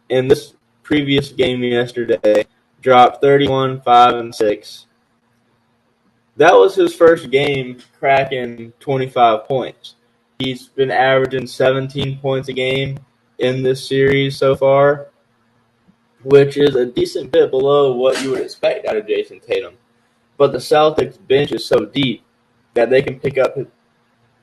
in this previous game yesterday, dropped 31, 5, and 6. That was his first game cracking 25 points. He's been averaging 17 points a game in this series so far, which is a decent bit below what you would expect out of Jason Tatum. But the Celtics bench is so deep that they can pick up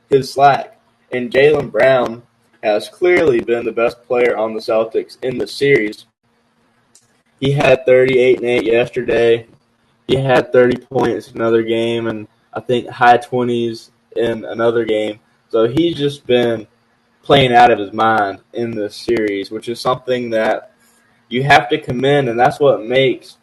his slack. And Jaylen Brown has clearly been the best player on the Celtics in the series. He had 38 and 8 yesterday. He had 30 points in another game and I think high 20s in another game. So he's just been playing out of his mind in this series, which is something that you have to commend, and that's what makes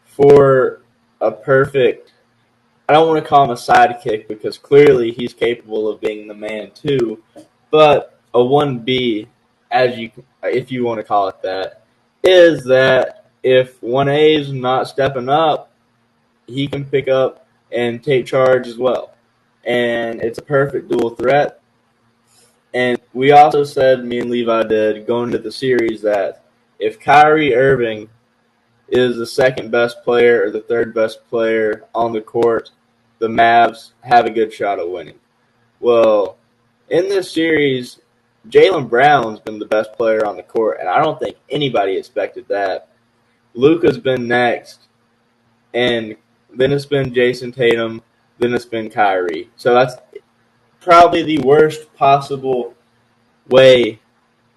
for a perfect – I don't want to call him a sidekick because clearly he's capable of being the man too, but a 1B, if you want to call it that, is that if 1A is not stepping up, he can pick up and take charge as well. And it's a perfect dual threat. And we also said, me and Levi did, going into the series, that if Kyrie Irving is the second best player or the third best player on the court, the Mavs have a good shot at winning. Well, in this series, Jaylen Brown's been the best player on the court, and I don't think anybody expected that. Luka's been next, and then it's been Jason Tatum, then it's been Kyrie. So that's probably the worst possible way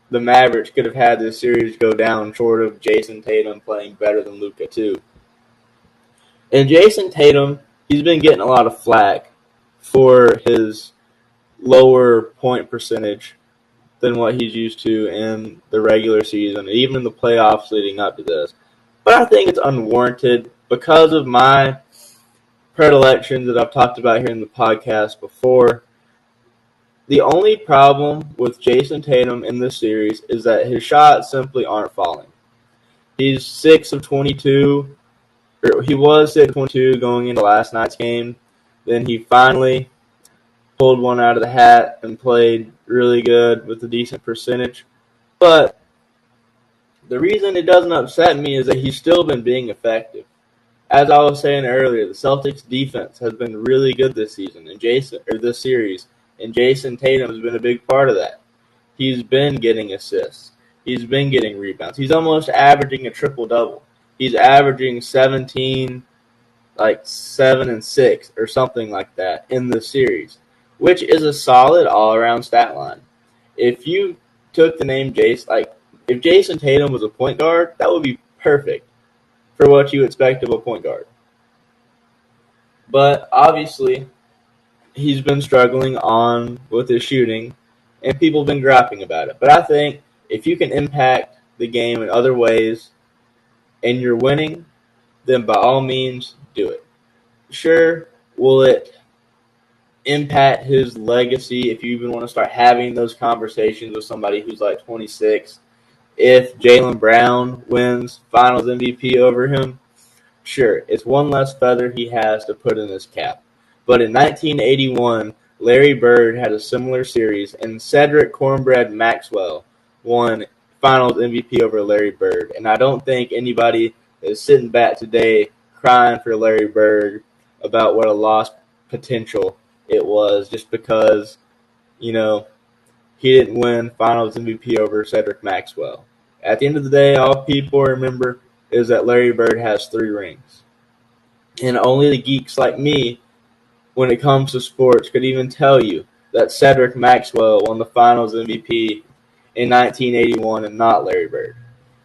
the Mavericks could have had this series go down, short of Jason Tatum playing better than Luka too. And Jason Tatum, he's been getting a lot of flack for his lower point percentage than what he's used to in the regular season, even in the playoffs leading up to this. But I think it's unwarranted because of my predilections that I've talked about here in the podcast before. The only problem with Jason Tatum in this series is that his shots simply aren't falling. He's 6 of 22, or he was 6 of 22 going into last night's game. Then he finally pulled one out of the hat and played really good with a decent percentage. But the reason it doesn't upset me is that he's still been being effective. As I was saying earlier, the Celtics defense has been really good this season, this series, and Jason Tatum has been a big part of that. He's been getting assists. He's been getting rebounds. He's almost averaging a triple-double. He's averaging 17, 7 and 6 or something like that in the series, which is a solid all-around stat line. If you took the name Jason, if Jason Tatum was a point guard, that would be perfect for what you expect of a point guard. But obviously, he's been struggling with his shooting, and people have been griping about it. But I think if you can impact the game in other ways and you're winning, then by all means, do it. Sure, will it impact his legacy if you even want to start having those conversations with somebody who's 26? If Jaylen Brown wins Finals MVP over him, sure, it's one less feather he has to put in his cap. But in 1981, Larry Bird had a similar series, and Cedric Cornbread Maxwell won Finals MVP over Larry Bird. And I don't think anybody is sitting back today crying for Larry Bird about what a lost potential it was just because, he didn't win Finals MVP over Cedric Maxwell. At the end of the day, all people remember is that Larry Bird has 3 rings. And only the geeks like me, when it comes to sports, could even tell you that Cedric Maxwell won the Finals MVP in 1981 and not Larry Bird.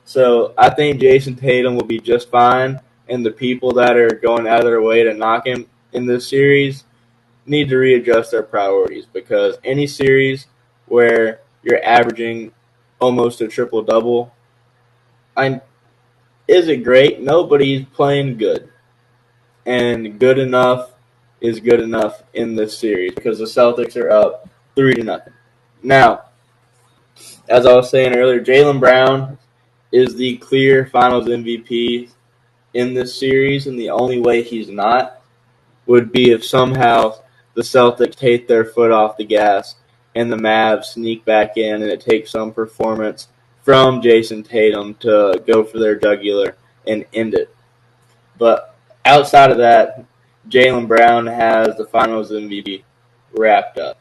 So I think Jason Tatum will be just fine, and the people that are going out of their way to knock him in this series need to readjust their priorities, because any series where you're averaging almost a triple-double, is it great? No, but he's playing good. And good enough is good enough in this series because the Celtics are up 3-0. Now, as I was saying earlier, Jaylen Brown is the clear Finals MVP in this series, and the only way he's not would be if somehow the Celtics take their foot off the gas and the Mavs sneak back in and it takes some performance from Jason Tatum to go for their jugular and end it. But outside of that, Jaylen Brown has the Finals MVP wrapped up,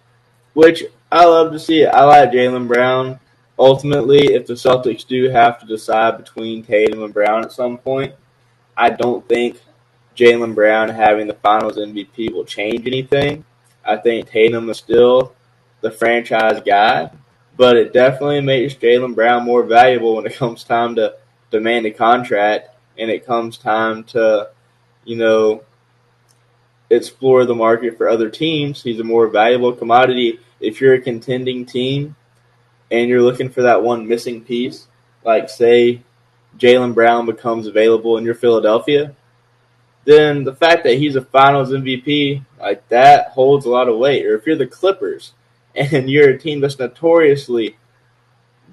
which I love to see. I like Jaylen Brown. Ultimately, if the Celtics do have to decide between Tatum and Brown at some point, I don't think Jaylen Brown having the Finals MVP will change anything. I think Tatum is still the franchise guy, but it definitely makes Jaylen Brown more valuable when it comes time to demand a contract and it comes time to, explore the market for other teams. He's a more valuable commodity. If you're a contending team and you're looking for that one missing piece, like say Jaylen Brown becomes available in your Philadelphia, then the fact that he's a Finals MVP, like that holds a lot of weight. Or if you're the Clippers and you're a team that's notoriously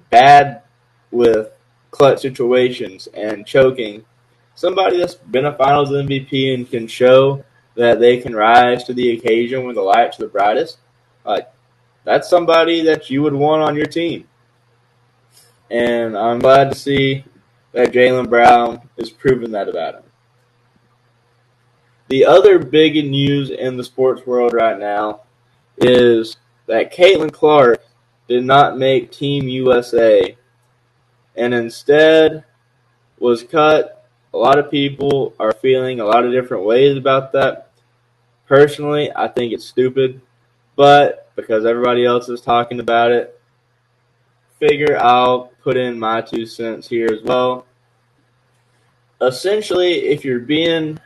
bad with clutch situations and choking, somebody that's been a Finals MVP and can show that they can rise to the occasion when the lights are the brightest, like that's somebody that you would want on your team. And I'm glad to see that Jaylen Brown is proving that about him. The other big news in the sports world right now is that Caitlin Clark did not make Team USA and instead was cut. A lot of people are feeling a lot of different ways about that. Personally, I think it's stupid, but because everybody else is talking about it, figure I'll put in my 2 cents here as well. Essentially, if you're being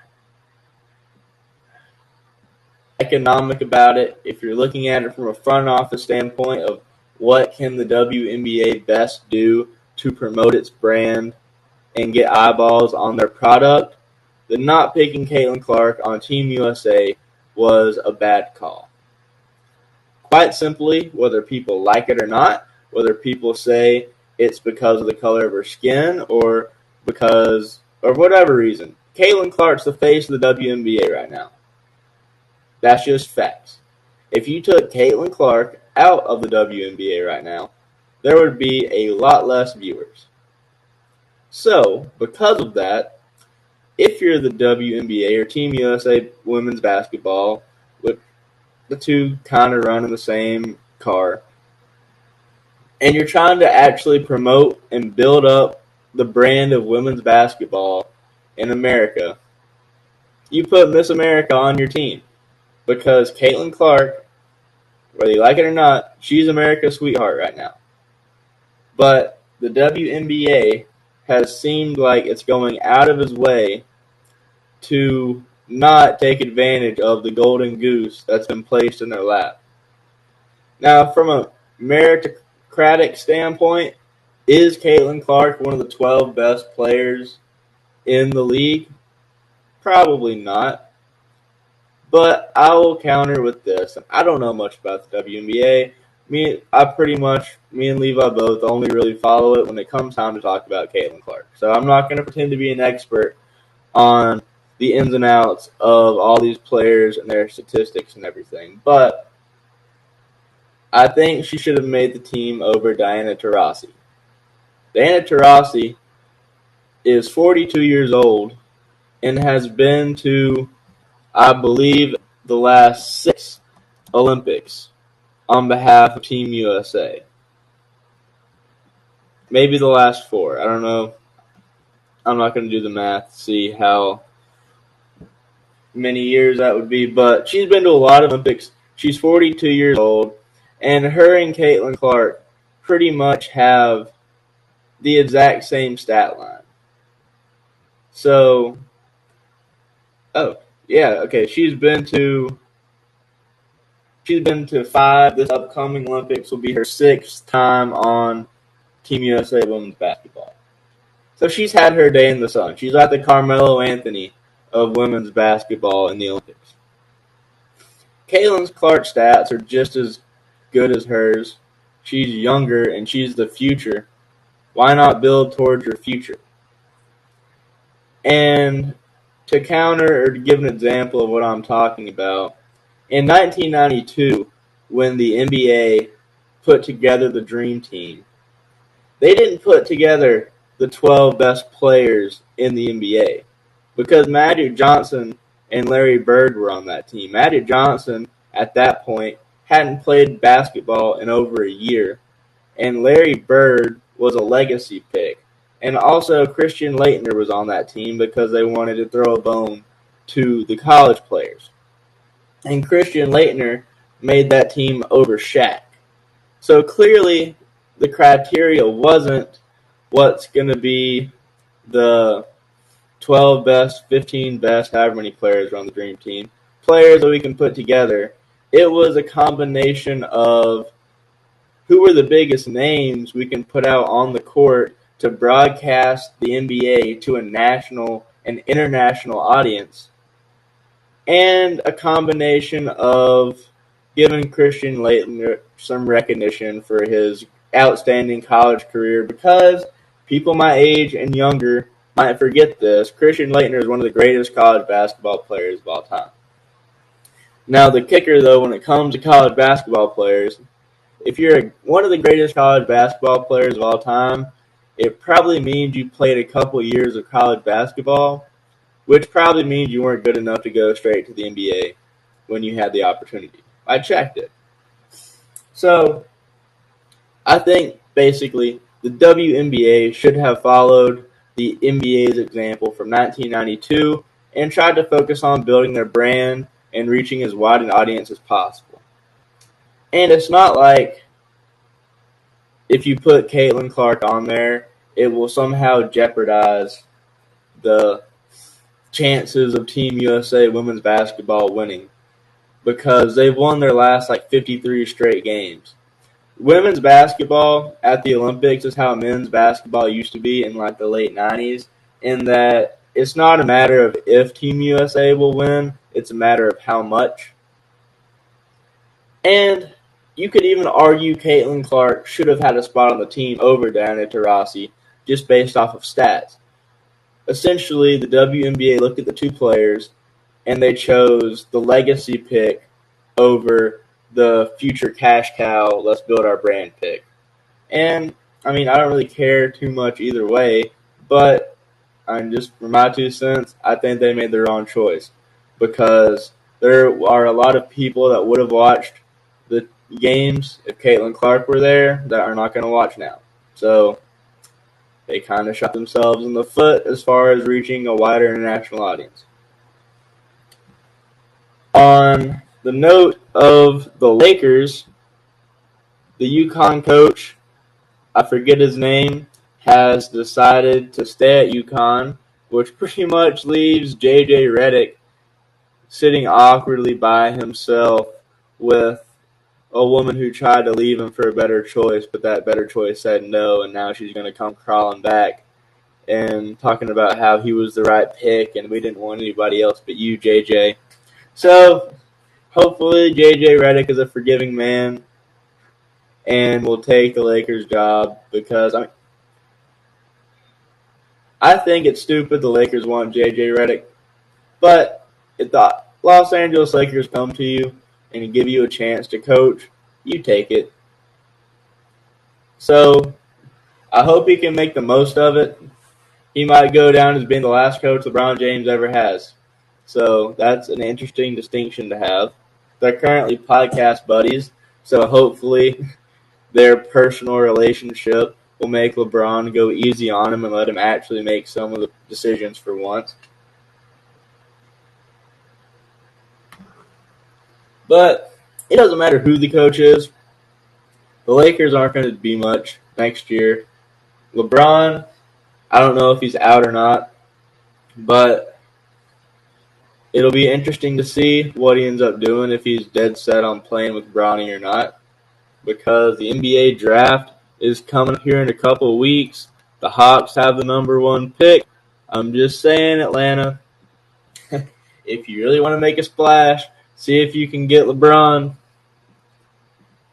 economic about it, if you're looking at it from a front office standpoint of what can the WNBA best do to promote its brand and get eyeballs on their product, then not picking Caitlin Clark on Team USA was a bad call. Quite simply, whether people like it or not, whether people say it's because of the color of her skin or because of whatever reason, Caitlin Clark's the face of the WNBA right now. That's just facts. If you took Caitlin Clark out of the WNBA right now, there would be a lot less viewers. So, because of that, if you're the WNBA or Team USA women's basketball, with the two kind of run in the same car, and you're trying to actually promote and build up the brand of women's basketball in America, you put Miss America on your team. Because Caitlin Clark, whether you like it or not, she's America's sweetheart right now. But the WNBA has seemed like it's going out of its way to not take advantage of the golden goose that's been placed in their lap. Now, from a meritocratic standpoint, is Caitlin Clark one of the 12 best players in the league? Probably not. But I will counter with this. I don't know much about the WNBA. Me and Levi both only really follow it when it comes time to talk about Caitlin Clark. So I'm not going to pretend to be an expert on the ins and outs of all these players and their statistics and everything. But I think she should have made the team over Diana Taurasi. Diana Taurasi is 42 years old and has been to, I believe, the last 6 Olympics on behalf of Team USA. Maybe the last 4. I don't know. I'm not going to do the math to see how many years that would be, but she's been to a lot of Olympics. She's 42 years old, and her and Caitlin Clark pretty much have the exact same stat line. So, she's been to 5. This upcoming Olympics will be her 6th time on Team USA women's basketball. So she's had her day in the sun. She's like the Carmelo Anthony of women's basketball in the Olympics. Caitlin Clark's stats are just as good as hers. She's younger and she's the future. Why not build towards your future? And to counter or to give an example of what I'm talking about, in 1992, when the NBA put together the Dream Team, they didn't put together the 12 best players in the NBA because Magic Johnson and Larry Bird were on that team. Magic Johnson, at that point, hadn't played basketball in over a year, and Larry Bird was a legacy pick. And also, Christian Laettner was on that team because they wanted to throw a bone to the college players. And Christian Laettner made that team over Shaq. So clearly, the criteria wasn't what's going to be the 12 best, 15 best, however many players are on the dream team, players that we can put together. It was a combination of who are the biggest names we can put out on the court to broadcast the NBA to a national and international audience, and a combination of giving Christian Laettner some recognition for his outstanding college career, because people my age and younger might forget this. Christian Laettner is one of the greatest college basketball players of all time. Now, the kicker, though, when it comes to college basketball players, if you're one of the greatest college basketball players of all time, it probably means you played a couple years of college basketball, which probably means you weren't good enough to go straight to the NBA when you had the opportunity. I checked it. So, I think, basically, the WNBA should have followed the NBA's example from 1992 and tried to focus on building their brand and reaching as wide an audience as possible. And it's not like if you put Caitlin Clark on there, it will somehow jeopardize the chances of Team USA women's basketball winning, because they've won their last 53 straight games. Women's basketball at the Olympics is how men's basketball used to be in the late 90s, in that it's not a matter of if Team USA will win, it's a matter of how much. And you could even argue Caitlin Clark should have had a spot on the team over Diana Taurasi just based off of stats. Essentially, the WNBA looked at the two players and they chose the legacy pick over the future cash cow, let's build our brand pick. And, I don't really care too much either way, but just for my 2 cents, I think they made the wrong choice, because there are a lot of people that would have watched the games if Caitlin Clark were there that are not going to watch now. So they kind of shot themselves in the foot as far as reaching a wider international audience. On the note of the Lakers, the UConn coach, I forget his name, has decided to stay at UConn, which pretty much leaves J.J. Redick sitting awkwardly by himself with a woman who tried to leave him for a better choice, but that better choice said no, and now she's going to come crawling back and talking about how he was the right pick and we didn't want anybody else but you, JJ. So, hopefully JJ Redick is a forgiving man and will take the Lakers' job, because I think it's stupid the Lakers want JJ Redick, but if the Los Angeles Lakers come to you and give you a chance to coach, you take it. So, I hope he can make the most of it. He might go down as being the last coach LeBron James ever has. So, that's an interesting distinction to have. They're currently podcast buddies, so hopefully their personal relationship will make LeBron go easy on him and let him actually make some of the decisions for once. But it doesn't matter who the coach is. The Lakers aren't going to be much next year. LeBron, I don't know if he's out or not, but it'll be interesting to see what he ends up doing, if he's dead set on playing with Bronny or not, because the NBA draft is coming up here in a couple of weeks. The Hawks have the number 1 pick. I'm just saying, Atlanta, if you really want to make a splash, see if you can get LeBron,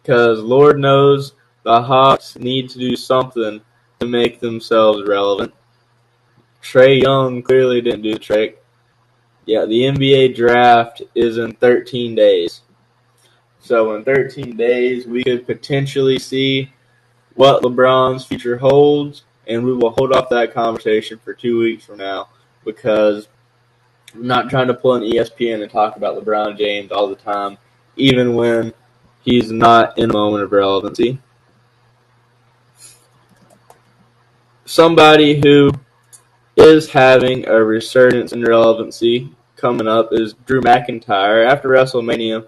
because Lord knows the Hawks need to do something to make themselves relevant. Trae Young clearly didn't do the trick. Yeah, the NBA draft is in 13 days. So in 13 days, we could potentially see what LeBron's future holds, and we will hold off that conversation for 2 weeks from now because I'm not trying to pull an ESPN and talk about LeBron James all the time, even when he's not in a moment of relevancy. Somebody who is having a resurgence in relevancy coming up is Drew McIntyre. After WrestleMania,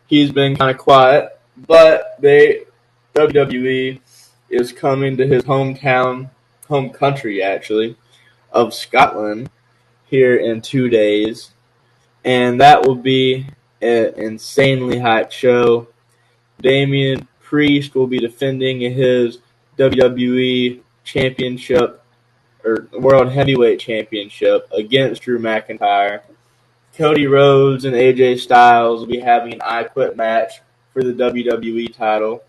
he's been kind of quiet, but WWE is coming to his home country actually, of Scotland here in 2 days, and that will be an insanely hyped show. Damian Priest will be defending his WWE Championship or World Heavyweight Championship against Drew McIntyre. Cody Rhodes and AJ Styles will be having an I Quit match for the WWE title.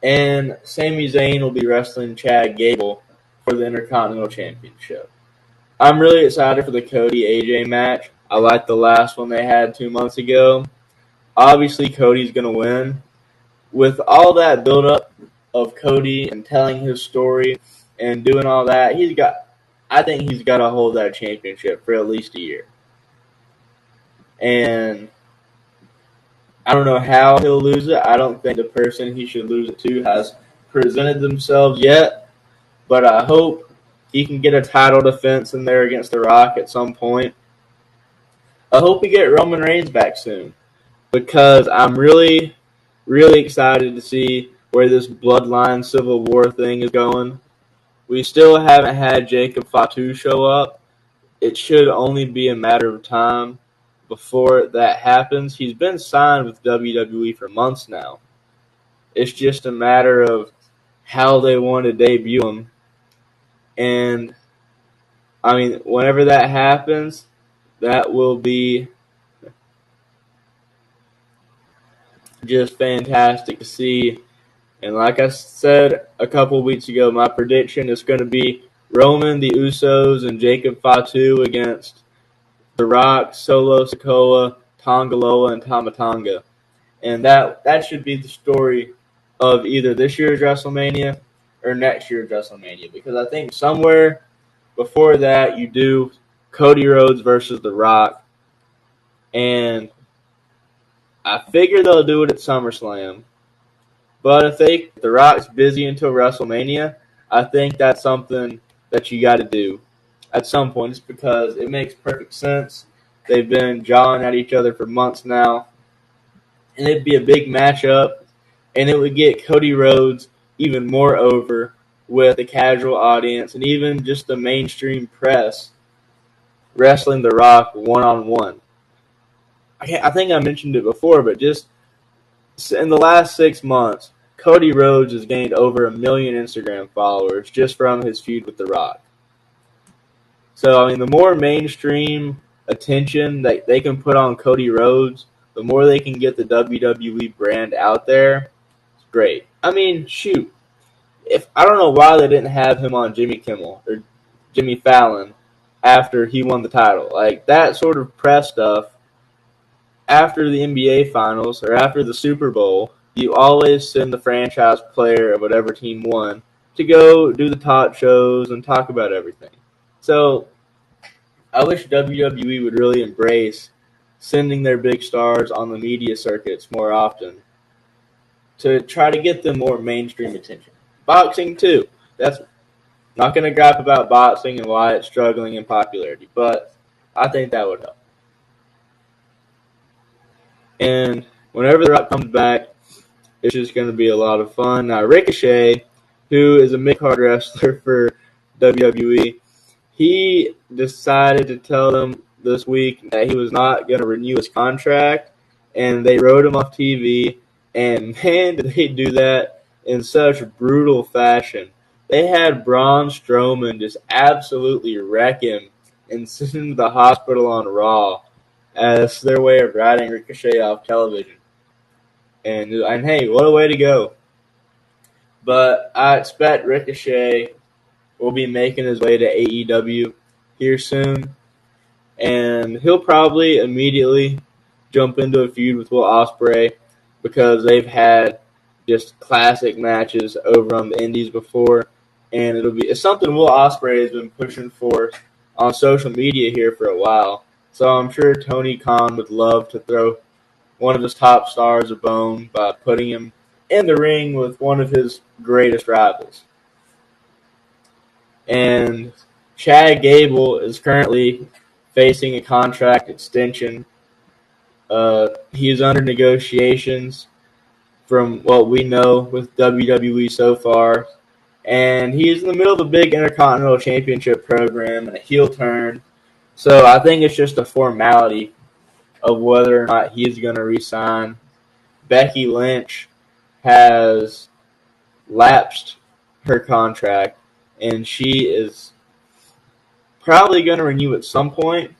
And Sami Zayn will be wrestling Chad Gable for the Intercontinental Championship. I'm really excited for the Cody AJ match. I like the last one they had 2 months ago. Obviously, Cody's going to win. With all that build-up of Cody and telling his story and doing all that, I think he's got to hold that championship for at least a year. And I don't know how he'll lose it. I don't think the person he should lose it to has presented themselves yet. But I hope he can get a title defense in there against The Rock at some point. I hope we get Roman Reigns back soon because I'm really, really excited to see where this bloodline civil war thing is going. We still haven't had Jacob Fatu show up. It should only be a matter of time before that happens. He's been signed with WWE for months now. It's just a matter of how they want to debut him. And, I mean, whenever that happens, that will be just fantastic to see. And like I said a couple weeks ago, my prediction is going to be Roman, the Usos, and Jacob Fatu against The Rock, Solo Sikoa, Tongaloa, and Tama Tonga. And that should be the story of either this year's WrestleMania or next year's WrestleMania. Because I think somewhere before that you do Cody Rhodes versus The Rock. And I figure they'll do it at SummerSlam. But if The Rock's busy until WrestleMania, I think that's something that you got to do at some point. It's because it makes perfect sense. They've been jawing at each other for months now. And it'd be a big matchup. And it would get Cody Rhodes even more over with the casual audience and even just the mainstream press wrestling The Rock one-on-one. I think I mentioned it before, but just in the last 6 months, Cody Rhodes has gained over 1 million Instagram followers just from his feud with The Rock. So, I mean, the more mainstream attention that they can put on Cody Rhodes, the more they can get the WWE brand out there. It's great. I mean, shoot. I don't know why they didn't have him on Jimmy Kimmel or Jimmy Fallon after he won the title. Like, that sort of press stuff, after the NBA Finals or after the Super Bowl, you always send the franchise player of whatever team won to go do the talk shows and talk about everything. So I wish WWE would really embrace sending their big stars on the media circuits more often to try to get them more mainstream attention. Boxing, too. That's not going to gripe about boxing and why it's struggling in popularity, but I think that would help. And whenever The Rock comes back, it's just going to be a lot of fun. Now, Ricochet, who is a mid-card wrestler for WWE, he decided to tell them this week that he was not going to renew his contract, and they wrote him off TV. And, man, did they do that in such brutal fashion. They had Braun Strowman just absolutely wreck him and send him to the hospital on Raw as their way of writing Ricochet off television. And hey, what a way to go. But I expect Ricochet will be making his way to AEW here soon. And he'll probably immediately jump into a feud with Will Ospreay because they've had just classic matches over on the Indies before, and it's something Will Ospreay has been pushing for on social media here for a while. So I'm sure Tony Khan would love to throw one of his top stars a bone by putting him in the ring with one of his greatest rivals. And Chad Gable is currently facing a contract extension. He is under negotiations from what we know with WWE so far. And he's in the middle of a big Intercontinental Championship program and a heel turn. So I think it's just a formality of whether or not he's going to resign. Becky Lynch has lapsed her contract, and she is probably going to renew at some point,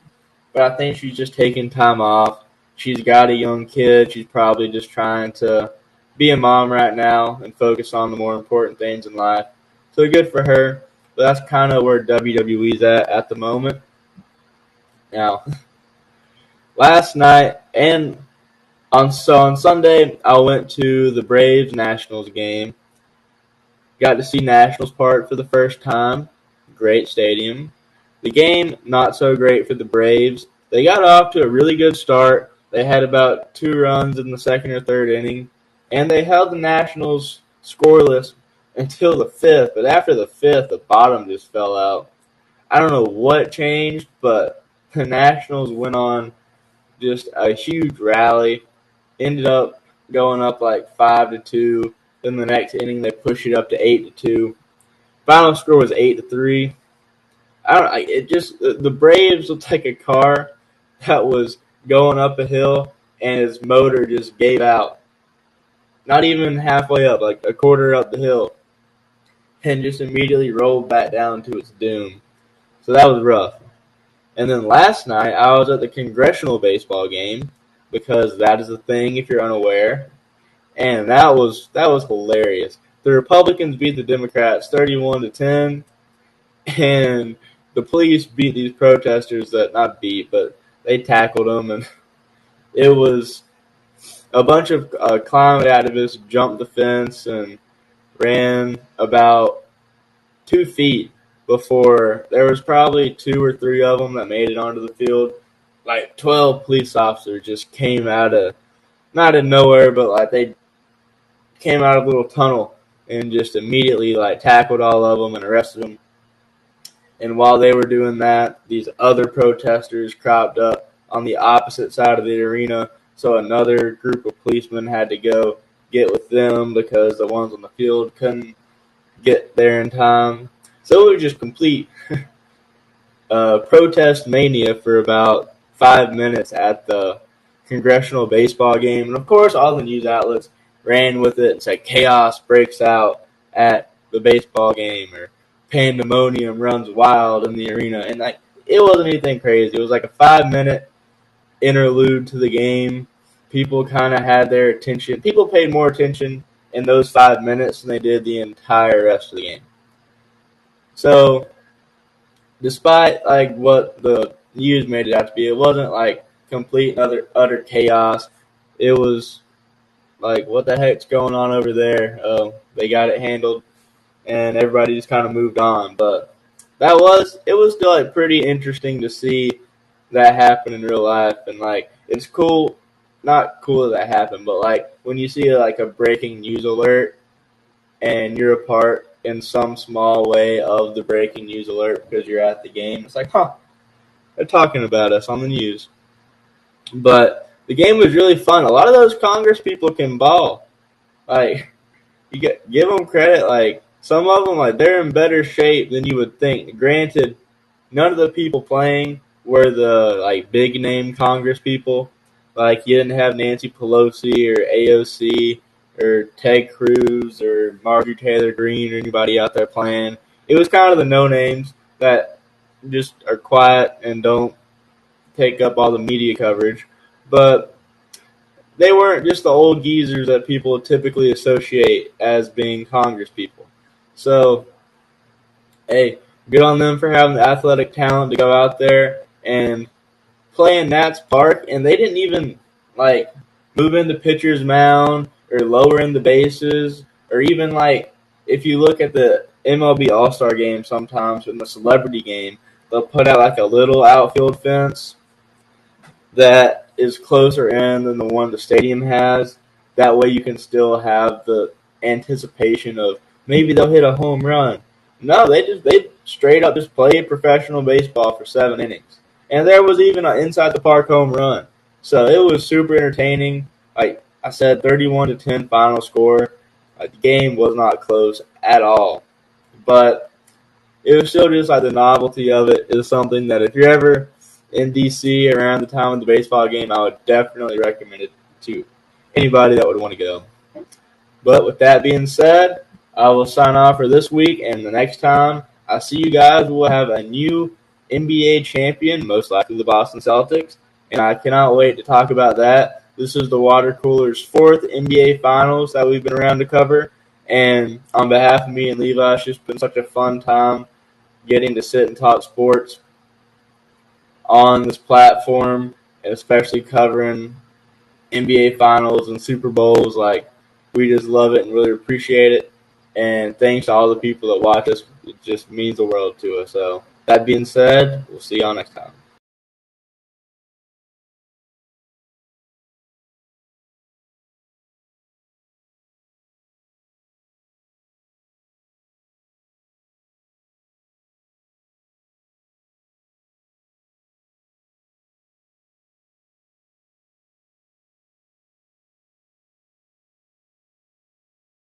but I think she's just taking time off. She's got a young kid. She's probably just trying to be a mom right now and focus on the more important things in life. So good for her. But that's kind of where WWE's at the moment. Now, last night and on Sunday, I went to the Braves-Nationals game. Got to see Nationals Park for the first time. Great stadium. The game, not so great for the Braves. They got off to a really good start. They had about 2 runs in the second or third inning, and they held the Nationals scoreless until the 5th. But after the 5th, the bottom just fell out. I don't know what changed, but the Nationals went on just a huge rally. Ended up going up like 5-2. Then the next inning, they pushed it up to 8-2. Final score was 8-3. The Braves looked like a car that was going up a hill and its motor just gave out. Not even halfway up, like a quarter up the hill, and just immediately rolled back down to its doom. So that was rough. And then last night, I was at the congressional baseball game, because that is a thing if you're unaware, and that was hilarious. The Republicans beat the Democrats 31-10, and the police beat these protesters but they tackled them, and it was a bunch of climate activists jumped the fence and ran about 2 feet before there was probably 2 or 3 of them that made it onto the field. Like 12 police officers just came out of, not in nowhere, but like they came out of a little tunnel and just immediately like tackled all of them and arrested them. And while they were doing that, these other protesters cropped up on the opposite side of the arena. So another group of policemen had to go get with them because the ones on the field couldn't get there in time. So it was just complete protest mania for about 5 minutes at the congressional baseball game. And of course, all the news outlets ran with it and said chaos breaks out at the baseball game, or pandemonium runs wild in the arena. And like, it wasn't anything crazy. It was like a 5-minute interlude to the game. People kind of had their attention. People paid more attention in those 5 minutes than they did the entire rest of the game. So, despite like what the news made it out to be, it wasn't like complete utter chaos. It was like, what the heck's going on over there? They got it handled, and everybody just kind of moved on. But it was still like pretty interesting to see that happen in real life, and like it's cool, not cool that happened, but like when you see like a breaking news alert and you're a part in some small way of the breaking news alert because you're at the game, it's like, they're talking about us on the news. But the game was really fun. A lot of those Congress people can ball. Like, give them credit. Like, some of them, like, they're in better shape than you would think. Granted, none of the people playing were the like big name Congress people. Like, you didn't have Nancy Pelosi or AOC or Ted Cruz or Marjorie Taylor Greene or anybody out there playing. It was kind of the no names that just are quiet and don't take up all the media coverage. But they weren't just the old geezers that people typically associate as being Congress people. So, hey, good on them for having the athletic talent to go out there and play in Nats Park. And they didn't even, like, move into pitcher's mound or lowering the bases, or even like if you look at the MLB All-Star game sometimes in the celebrity game, they'll put out like a little outfield fence that is closer in than the one the stadium has. That way you can still have the anticipation of maybe they'll hit a home run. No, they straight up just played professional baseball for 7 innings. And there was even an inside the park home run. So it was super entertaining. Like I said, 31-10 final score. The game was not close at all. But it was still just like the novelty of it is something that if you're ever in DC around the time of the baseball game, I would definitely recommend it to anybody that would want to go. But with that being said, I will sign off for this week, and the next time I see you guys, we'll have a new NBA champion, most likely the Boston Celtics, and I cannot wait to talk about that. This is the Water Cooler's 4th NBA Finals that we've been around to cover, and on behalf of me and Levi, it's just been such a fun time getting to sit and talk sports on this platform, and especially covering NBA Finals and Super Bowls. Like, we just love it and really appreciate it. And thanks to all the people that watch us. It just means the world to us. So, that being said, we'll see y'all next time.